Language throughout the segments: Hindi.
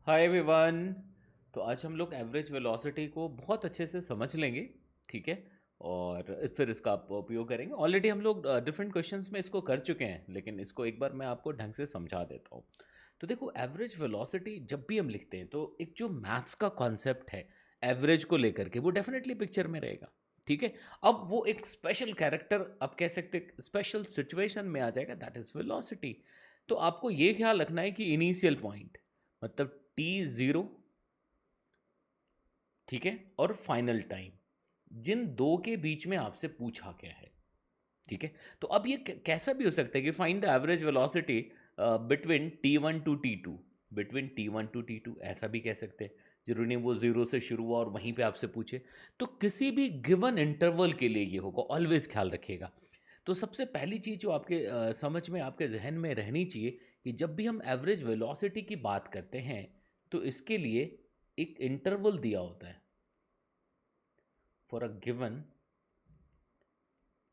Hi everyone. तो आज हम लोग एवरेज वेलोसिटी को बहुत अच्छे से समझ लेंगे। ठीक है। और फिर इसका आप उपयोग करेंगे। ऑलरेडी हम लोग डिफरेंट क्वेश्चंस में इसको कर चुके हैं, लेकिन इसको एक बार मैं आपको ढंग से समझा देता हूँ। तो देखो, एवरेज वेलोसिटी जब भी हम लिखते हैं तो एक जो मैथ्स का कॉन्सेप्ट है एवरेज को लेकर के, वो डेफिनेटली पिक्चर में रहेगा। ठीक है। अब वो एक स्पेशल कैरेक्टर, आप कह सकते स्पेशल सिचुएशन में आ जाएगा, दैट इज वेलोसिटी। तो आपको ये ख्याल रखना है कि इनिशियल पॉइंट मतलब T0, ठीक है, और फाइनल टाइम, जिन दो के बीच में आपसे पूछा गया है। ठीक है। तो अब ये कैसा भी हो सकता है कि find the average velocity between T1 to T2, between T1 to T2, ऐसा भी कह सकते हैं। जरूरी नहीं वो जीरो से शुरू हुआ और वहीं पे आपसे पूछे। तो किसी भी गिवन इंटरवल के लिए ये होगा, ऑलवेज ख्याल रखिएगा। तो सबसे पहली चीज जो आपके समझ में, आपके जहन में रहनी चाहिए कि जब भी हम एवरेज वेलोसिटी की बात करते हैं तो इसके लिए एक इंटरवल दिया होता है, फॉर अ गिवन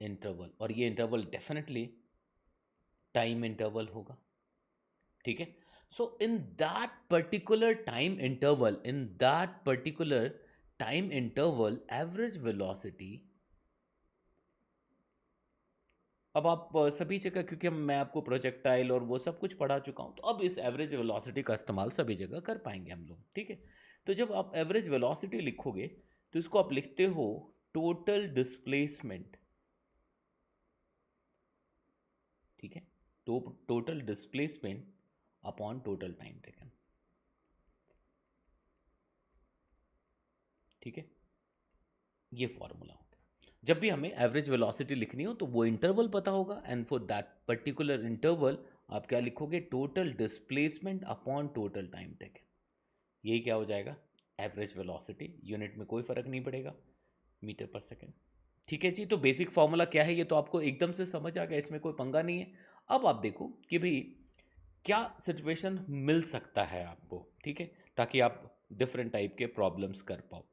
इंटरवल, और ये इंटरवल डेफिनेटली टाइम इंटरवल होगा। ठीक है। So in that particular time interval, in that particular time interval, average velocity, अब आप सभी जगह, क्योंकि मैं आपको प्रोजेक्टाइल और वो सब कुछ पढ़ा चुका हूं, तो अब इस एवरेज वेलोसिटी का इस्तेमाल सभी जगह कर पाएंगे हम लोग। ठीक है। तो जब आप एवरेज वेलोसिटी लिखोगे तो इसको आप लिखते हो टोटल डिस्प्लेसमेंट। ठीक है। तो total displacement upon total time taken. ठीक है। ये फॉर्मूला होगा। जब भी हमें एवरेज वेलोसिटी लिखनी हो तो वो इंटरवल पता होगा, and for that particular interval आप क्या लिखोगे, total displacement upon total time taken. ये क्या हो जाएगा, एवरेज वेलोसिटी। यूनिट में कोई फर्क नहीं पड़ेगा, मीटर पर सेकेंड। ठीक है जी। तो बेसिक फॉर्मूला क्या है ये तो आपको एकदम से समझ आ गया, इसमें कोई पंगा नहीं है। अब आप देखो कि भाई क्या सिचुएशन मिल सकता है आपको। ठीक है। ताकि आप डिफरेंट टाइप के प्रॉब्लम्स कर पाओ।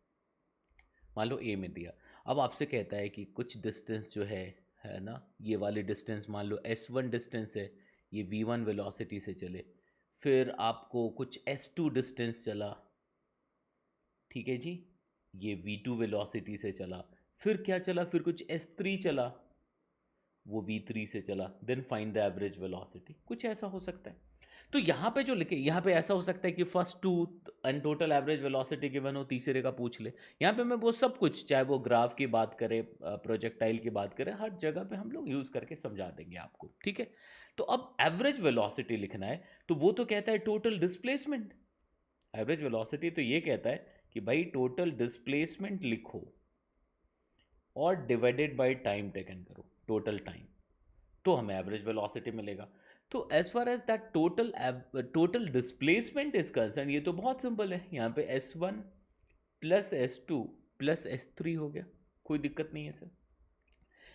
मान लो ए में दिया, अब आपसे कहता है कि कुछ डिस्टेंस जो है ना, ये वाली डिस्टेंस मान लो S1 डिस्टेंस है, ये V1 वेलोसिटी से चले, फिर आपको कुछ S2 डिस्टेंस चला। ठीक है जी। ये V2 वेलोसिटी से चला, फिर क्या चला, फिर कुछ S3 चला, वो V3 से चला, then find the average velocity, कुछ ऐसा हो सकता है। तो यहाँ पे जो लिखे, यहाँ पे ऐसा हो सकता है कि first two and total average velocity given हो, तीसरे का पूछ ले। यहाँ पे मैं वो सब कुछ, चाहे वो ग्राफ की बात करें, प्रोजेक्टाइल की बात करें, हर जगह पे हम लोग यूज़ करके समझा देंगे आपको। ठीक है। तो अब एवरेज वेलोसिटी लिखना है तो वो तो कहता है टोटल डिस्प्लेसमेंट। एवरेज वेलोसिटी तो ये कहता है कि भाई टोटल डिस्प्लेसमेंट लिखो और डिवाइडेड बाय टाइम टेकन करो, टोटल टाइम, तो हमें एवरेज वेलोसिटी मिलेगा। तो as far as that total displacement is concern, ये तो बहुत सिंपल है। यहाँ पे S1 plus S2 plus S3 हो गया, कोई दिक्कत नहीं है सर।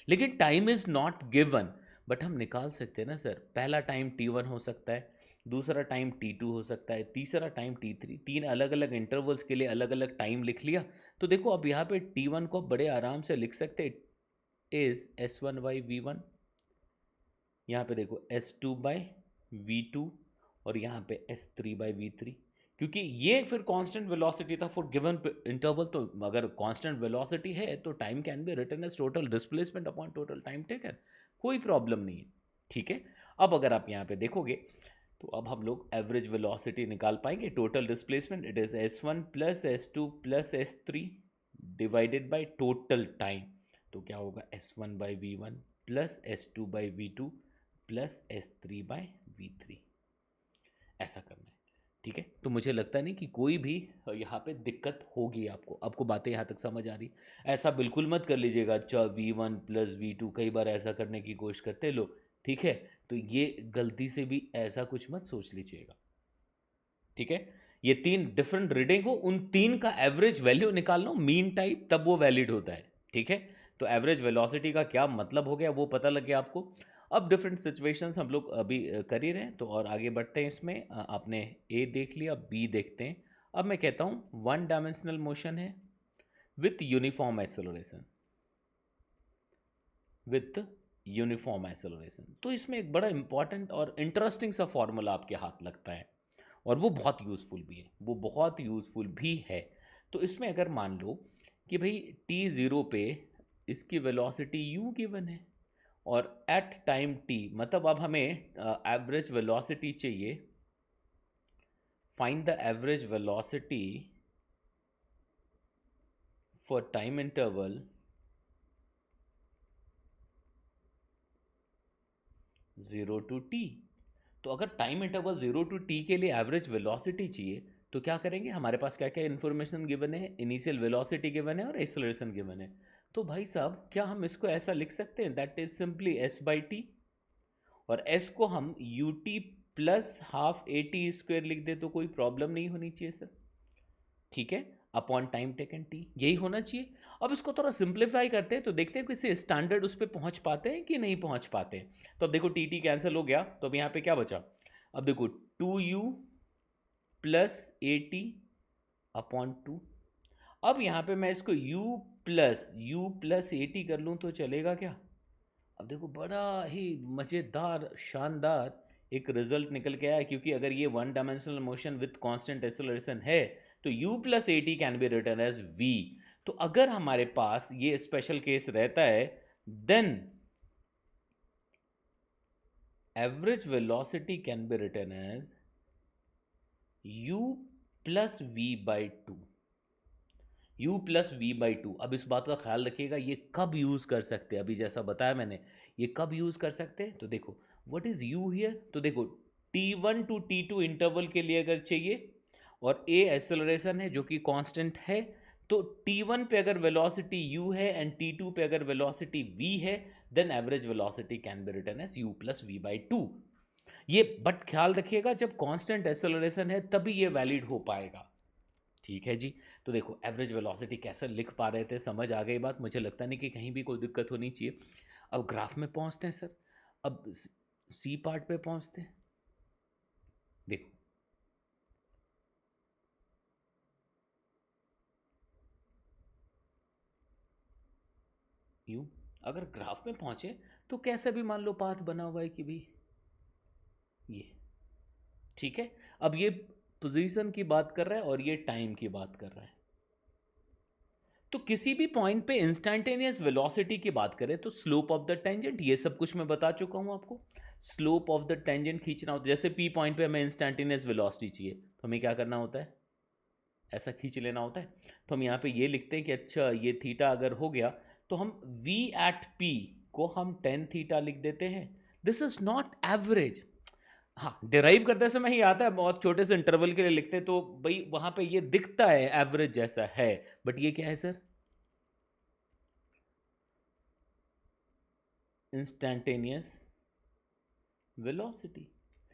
लेकिन time is not given, but हम निकाल सकते हैं ना सर। पहला टाइम T1 हो सकता है, दूसरा टाइम T2 हो सकता है, तीसरा टाइम T3। तीन अलग अलग इंटरवल्स के लिए अलग अलग टाइम लिख लिया। तो देखो अब यहाँ पे T1 को बड़े आराम से लिख सकते हैं, इज S1 बाई V1। यहाँ पे देखो S2/V2, और यहाँ पे S3/V3, क्योंकि ये फिर कांस्टेंट वेलोसिटी था फॉर गिवन इंटरवल। तो अगर कांस्टेंट वेलोसिटी है तो time can be written as total displacement upon total time taken, कोई प्रॉब्लम नहीं है। ठीक है। अब अगर आप यहाँ पे देखोगे तो अब हम लोग एवरेज वेलोसिटी निकाल पाएंगे। Total displacement it is S1 plus S2 plus S3 divided by total time. तो क्या होगा, S1/V1 plus S2/V2 plus S3/V3, ऐसा करना है। ठीक है। तो मुझे लगता नहीं कि कोई भी यहाँ पे दिक्कत होगी आपको। आपको बातें यहाँ तक समझ आ रही। ऐसा बिल्कुल मत कर लीजिएगा, अच्छा V1 प्लस V2, कई बार ऐसा करने की कोशिश करते हैं लोग। ठीक है। तो ये गलती से भी ऐसा कुछ मत सोच लीजिएगा। ठीक है। ये तीन डिफरेंट रीडिंग हो, उन तीन का एवरेज वैल्यू निकाल लो, मीन टाइप, तब वो वैलिड होता है। ठीक है। तो एवरेज वेलोसिटी का क्या मतलब हो गया वो पता लग गया आपको। अब डिफरेंट सिचुएशंस हम लोग अभी कर ही रहे हैं, तो और आगे बढ़ते हैं इसमें। आपने ए देख लिया, बी देखते हैं। अब मैं कहता हूं वन डायमेंशनल मोशन है with uniform acceleration, with uniform acceleration. तो इसमें एक बड़ा इंपॉर्टेंट और इंटरेस्टिंग सा फॉर्मूला आपके हाथ लगता है, और वो बहुत यूज़फुल भी है, वो बहुत यूज़फुल भी है। तो इसमें अगर मान लो कि भाई t0 पे इसकी वेलोसिटी u गिवन है और एट टाइम t, मतलब अब हमें एवरेज वेलोसिटी चाहिए, find the average velocity for time interval 0 to t। तो अगर टाइम इंटरवल 0 to t के लिए एवरेज वेलोसिटी चाहिए तो क्या करेंगे, हमारे पास क्या क्या इन्फॉर्मेशन गिवन है, इनिशियल वेलोसिटी गिवन है और एक्सेलरेशन गिवन है। तो भाई साहब क्या हम इसको ऐसा लिख सकते हैं, that is simply s by T, और s को हम U T plus half A T square लिख दे तो कोई प्रॉब्लम नहीं होनी चाहिए सर, ठीक है, अपॉन टाइम टेकन टी, यही होना चाहिए। अब इसको थोड़ा सिंप्लीफाई करते हैं तो देखते हैं किसी स्टैंडर्ड उस पर पहुंच पाते हैं कि नहीं पहुंच पाते हैं। तो अब देखो टी टी कैंसिल हो गया, तो अब यहाँ पे क्या बचा, अब देखो 2u plus A T upon 2। अब यहाँ पे मैं इसको u प्लस ए टी कर लूँ तो चलेगा क्या। अब देखो बड़ा ही मज़ेदार शानदार एक रिजल्ट निकल के आया, क्योंकि अगर ये one dimensional motion with constant acceleration है तो u plus A T can be written as v। तो अगर हमारे पास ये स्पेशल केस रहता है then average velocity can be written as u plus v by two, u plus V by two. अब इस बात का ख्याल रखिएगा ये कब यूज़ कर सकते हैं, अभी जैसा बताया मैंने ये कब यूज़ कर सकते हैं। तो देखो व्हाट इज़ u हियर, तो देखो t1 टू t2 इंटरवल के लिए अगर चाहिए और a एक्सेलरेशन है जो कि कांस्टेंट है, तो t1 पे अगर वेलोसिटी u है एंड t2 पे अगर वेलोसिटी v है then average velocity can be written as u plus V by two. ये बट ख्याल रखिएगा जब कांस्टेंट एक्सेलरेशन है तभी ये वैलिड हो पाएगा, ठीक है जी। तो देखो एवरेज वेलोसिटी कैसे लिख पा रहे थे, समझ आ गई बात, मुझे लगता नहीं कि कहीं भी कोई दिक्कत होनी चाहिए। अब ग्राफ में पहुंचते हैं सर, अब सी पार्ट पे पहुंचते हैं। देखो यूं अगर ग्राफ में पहुंचे तो कैसे भी मान लो पाथ बना हुआ है कि भी ये, ठीक है। अब ये पोजीशन की बात कर रहा है और ये टाइम की बात कर रहा है। तो किसी भी पॉइंट पे इंस्टैंटेनियस वेलोसिटी की बात करें तो स्लोप ऑफ द टेंजेंट, ये सब कुछ मैं बता चुका हूं आपको। स्लोप ऑफ द टेंजेंट खींचना होता है, जैसे पी पॉइंट पे हमें इंस्टैंटेनियस वेलोसिटी चाहिए तो हमें क्या करना होता है, ऐसा खींच लेना होता है। तो हम यहाँ पे ये लिखते हैं कि अच्छा ये थीटा अगर हो गया तो हम v एट p को हम टेन थीटा लिख देते हैं। This is not average. हाँ डिराइव करते समय ही आता है, बहुत छोटे से इंटरवल के लिए लिखते हैं तो भाई वहां पे ये दिखता है एवरेज जैसा है, बट ये क्या है सर, इंस्टैंटेनियस वेलोसिटी।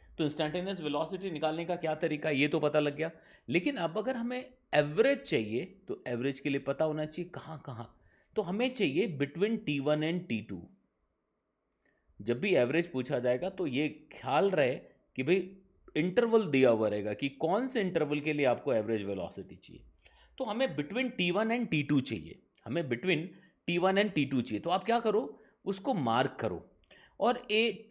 तो इंस्टैंटेनियस वेलोसिटी निकालने का क्या तरीका है ये तो पता लग गया, लेकिन अब अगर हमें एवरेज चाहिए तो एवरेज के लिए पता होना चाहिए कहाँ कहाँ, तो हमें चाहिए बिटवीन t1 एंड t2। जब भी एवरेज पूछा जाएगा तो ये ख्याल रहे कि भाई इंटरवल दिया हुआ रहेगा कि कौन से इंटरवल के लिए आपको एवरेज वेलोसिटी चाहिए। तो हमें बिटवीन t1 एंड t2 चाहिए, हमें बिटवीन t1 एंड t2 चाहिए। तो आप क्या करो, उसको मार्क करो और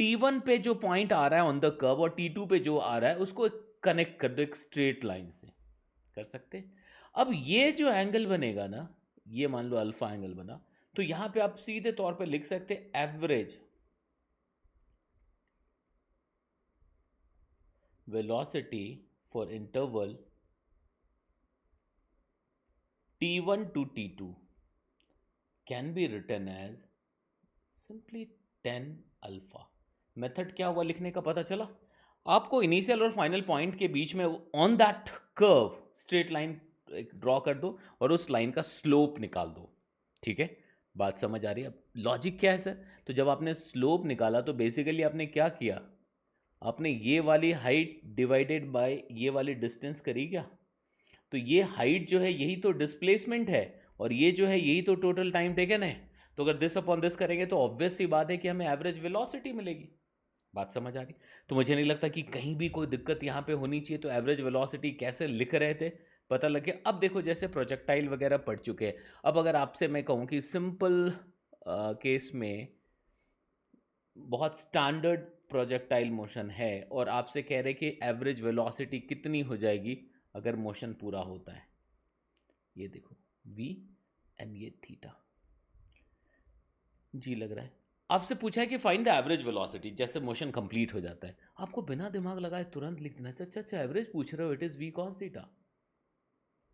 t1 पे जो पॉइंट आ रहा है ऑन द कर्व और t2 पे जो आ रहा है उसको कनेक्ट कर दो एक स्ट्रेट लाइन से, कर सकते हैं। अब ये जो एंगल बनेगा ना, ये मान लो अल्फा एंगल बना, तो यहां पे आप सीधे तौर पे लिख सकते हैं average velocity for interval t1 to t2 can be written as simply 10 alpha. Method क्या हुआ लिखने का पता चला आपको, इनिशियल और फाइनल पॉइंट के बीच में on that curve straight line draw कर दो और उस लाइन का स्लोप निकाल दो, ठीक है। बात समझ आ रही है। अब लॉजिक क्या है सर, तो जब आपने स्लोप निकाला तो बेसिकली आपने क्या किया, आपने ये वाली हाइट डिवाइडेड बाय ये वाली डिस्टेंस करी क्या, तो ये हाइट जो है यही तो डिस्प्लेसमेंट है और ये जो है यही तो टोटल टाइम टेकन है। तो अगर दिस अपॉन दिस करेंगे तो ऑब्वियस सी बात है कि हमें एवरेज वेलोसिटी मिलेगी। बात समझ आ गई। तो मुझे नहीं लगता कि कहीं भी कोई दिक्कत यहाँ पे होनी चाहिए। तो एवरेज वेलोसिटी कैसे लिख रहे थे पता लग गया। अब देखो जैसे प्रोजेक्टाइल वगैरह पढ़ चुके हैं, अब अगर आपसे मैं कहूँ कि सिंपल केस में बहुत स्टैंडर्ड प्रोजेक्टाइल मोशन है और आपसे कह रहे कि एवरेज वेलोसिटी कितनी हो जाएगी अगर मोशन पूरा होता है, ये देखो v एंड ये थीटा जी लग रहा है। आपसे पूछा है कि फाइंड द एवरेज वेलोसिटी, जैसे मोशन कंप्लीट हो जाता है, आपको बिना दिमाग लगाए तुरंत लिख देना, अच्छा अच्छा एवरेज पूछ रहे हो, it is v cos theta,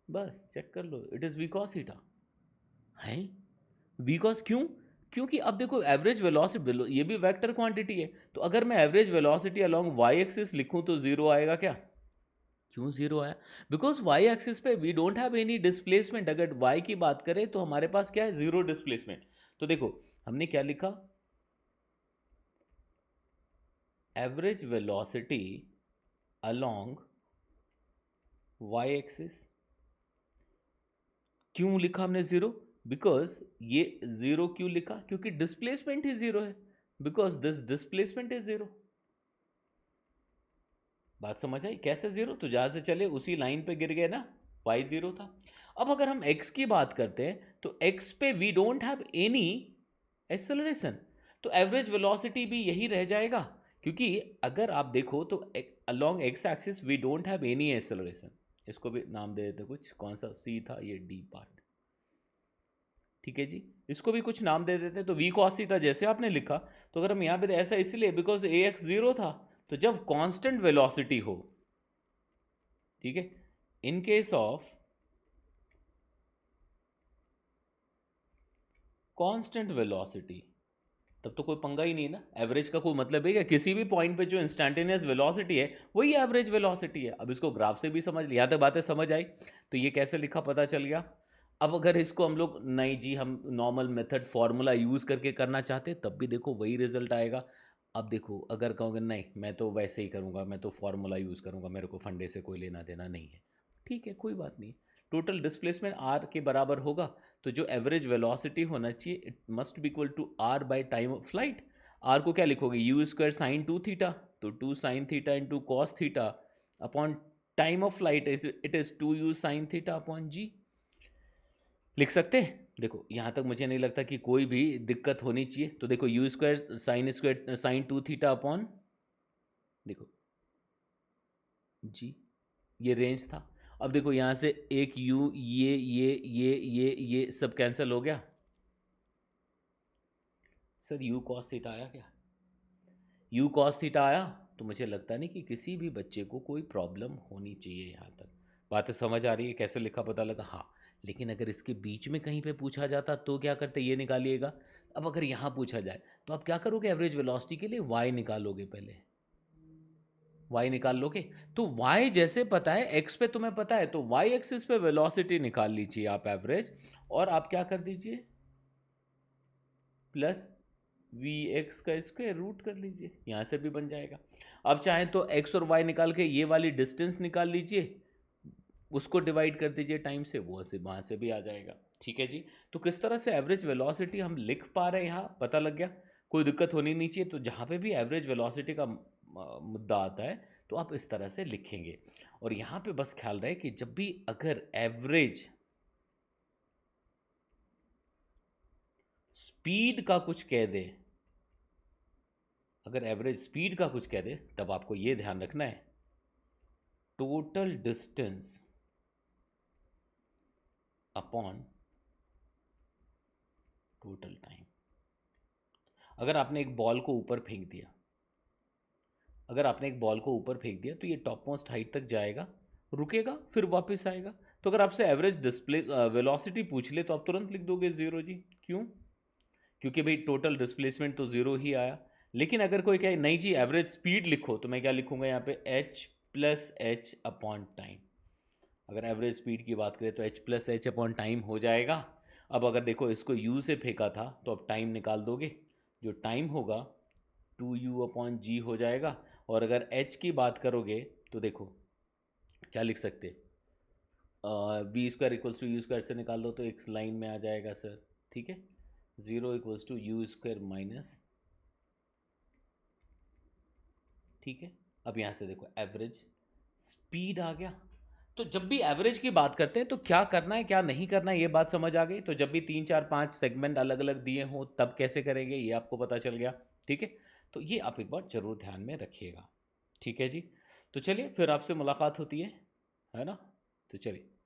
बस चेक कर लो, it is v cos theta है। v cos क्यों? क्योंकि अब देखो एवरेज वेलोसिटी ये भी वेक्टर क्वांटिटी है, तो अगर मैं average velocity along Y axis लिखूं तो जीरो आएगा क्या? क्यों जीरो आया? बिकॉज वाई एक्सिस पे we don't have any displacement. अगर वाई की बात करें तो हमारे पास क्या है? Zero displacement. तो देखो हमने क्या लिखा, average velocity along Y axis. क्यों लिखा हमने जीरो? बिकॉज ये जीरो क्यों लिखा? क्योंकि डिस्प्लेसमेंट ही जीरो है, because this displacement is zero. बात समझ आई? कैसे जीरो? तो जहां से चले उसी लाइन पे गिर गए ना, वाई जीरो था। अब अगर हम x की बात करते हैं तो x पे we don't have any acceleration, तो एवरेज वेलोसिटी भी यही रह जाएगा, क्योंकि अगर आप देखो तो along x axis we don't have any acceleration. इसको भी नाम दे देते कुछ, कौन सा c था, ये d पार्ट, ठीक है जी। इसको भी कुछ नाम दे देते, तो v cos थीटा जैसे आपने लिखा, तो अगर हम यहाँ पे ऐसा इसलिए बिकॉज ax जीरो था, तो जब कांस्टेंट वेलोसिटी हो, ठीक है, in case of constant velocity, तब तो कोई पंगा ही नहीं है ना, एवरेज का कोई मतलब है क्या? किसी भी पॉइंट पे जो इंस्टेंटेनियस वेलोसिटी है वही एवरेज वेलोसिटी है। अब इसको ग्राफ से भी समझ लिया, यहाँ तक बातें समझ आई, तो ये कैसे लिखा पता चल गया। अब अगर इसको हम लोग नहीं जी हम नॉर्मल मेथड फॉर्मूला यूज करके करना चाहते तब भी देखो वही रिजल्ट आएगा। अब देखो अगर कहोगे नहीं मैं तो वैसे ही करूँगा, मैं तो फॉर्मूला यूज़ करूँगा, मेरे को फंडे से कोई लेना देना नहीं है, ठीक है कोई बात नहीं। टोटल डिस्प्लेसमेंट आर के बराबर होगा, तो जो एवरेज वेलोसिटी होना चाहिए it must be equal to R by time of flight. R को क्या लिखोगे? U square sine two theta, तो two sine theta into cos theta upon time of flight it is two u sine theta upon g. लिख सकते हैं? देखो यहाँ तक मुझे नहीं लगता कि कोई भी दिक्कत होनी चाहिए। तो देखो you square sine two theta upon, देखो जी, ये रेंज था। अब देखो यहाँ से एक u, ये सब कैंसिल हो गया। सर u cos थीटा आया क्या? u cos थीटा आया, तो मुझे लगता नहीं कि किसी भी बच्चे को कोई प्रॉब्लम होनी चाहिए। यहाँ तक बातें समझ आ रही है? कैसे लिखा पता लगा? हाँ। लेकिन अगर इसके बीच में कहीं पे पूछा जाता तो क्या करते? ये निकालिएगा। अब अगर यहाँ पूछा जाए तो आप क्या करोगे? एवरेज वेलोसिटी के लिए y निकालोगे, पहले y निकाल लोगे। तो y जैसे पता है, x पे तुम्हें पता है, तो y एक्सिस पे वेलोसिटी निकाल लीजिए आप एवरेज, और आप क्या कर दीजिए? प्लस वी एक्स का स्क्वायर रूट कर लीजिए, यहाँ से भी बन जाएगा। अब चाहे तो x और y निकाल के ये वाली डिस्टेंस निकाल लीजिए, उसको डिवाइड कर दीजिए टाइम से, वो से वहाँ से भी आ जाएगा। ठीक है जी। तो किस तरह से एवरेज वेलोसिटी हम लिख पा रहे हैं यहाँ पता लग गया, कोई दिक्कत होनी नहीं चाहिए। तो जहाँ पे भी एवरेज वेलोसिटी का मुद्दा आता है तो आप इस तरह से लिखेंगे। और यहाँ पे बस ख्याल रहे कि जब भी अगर एवरेज स्पीड का कुछ कह दे, अगर एवरेज स्पीड का कुछ कह दे, तब आपको यह ध्यान रखना है total distance upon total time. अगर आपने एक बॉल को ऊपर फेंक दिया, अगर आपने एक बॉल को ऊपर फेंक दिया तो ये टॉप मोस्ट हाइट तक जाएगा, रुकेगा, फिर वापस आएगा। तो अगर आपसे एवरेज डिस्प्ले वेलोसिटी पूछ ले तो आप तुरंत लिख दोगे जीरो जी। क्यों? क्योंकि भाई टोटल डिस्प्लेसमेंट तो जीरो ही आया। लेकिन अगर कोई कहे नहीं जी एवरेज स्पीड लिखो, तो मैं क्या लिखूंगा यहाँ पे? h plus H upon time. अगर एवरेज स्पीड की बात करें तो h plus H upon time हो जाएगा। अब अगर देखो इसको u से फेंका था तो अब टाइम निकाल दोगे, जो टाइम होगा 2u अपॉन जी हो जाएगा। और अगर h की बात करोगे तो देखो क्या लिख सकते, V square equals to U square से निकाल दो तो एक लाइन में आ जाएगा सर। ठीक है, zero equals to U square minus, ठीक है। अब यहाँ से देखो एवरेज स्पीड आ गया। तो जब भी एवरेज की बात करते हैं तो क्या करना है क्या नहीं करना है ये बात समझ आ गई। तो जब भी 3 4 5 सेगमेंट अलग अलग दिए हों तब कैसे करेंगे ये आपको पता चल गया। ठीक है, तो ये आप एक बार ज़रूर ध्यान में रखिएगा। ठीक है जी। तो चलिए फिर आपसे मुलाकात होती है ना? तो चलिए।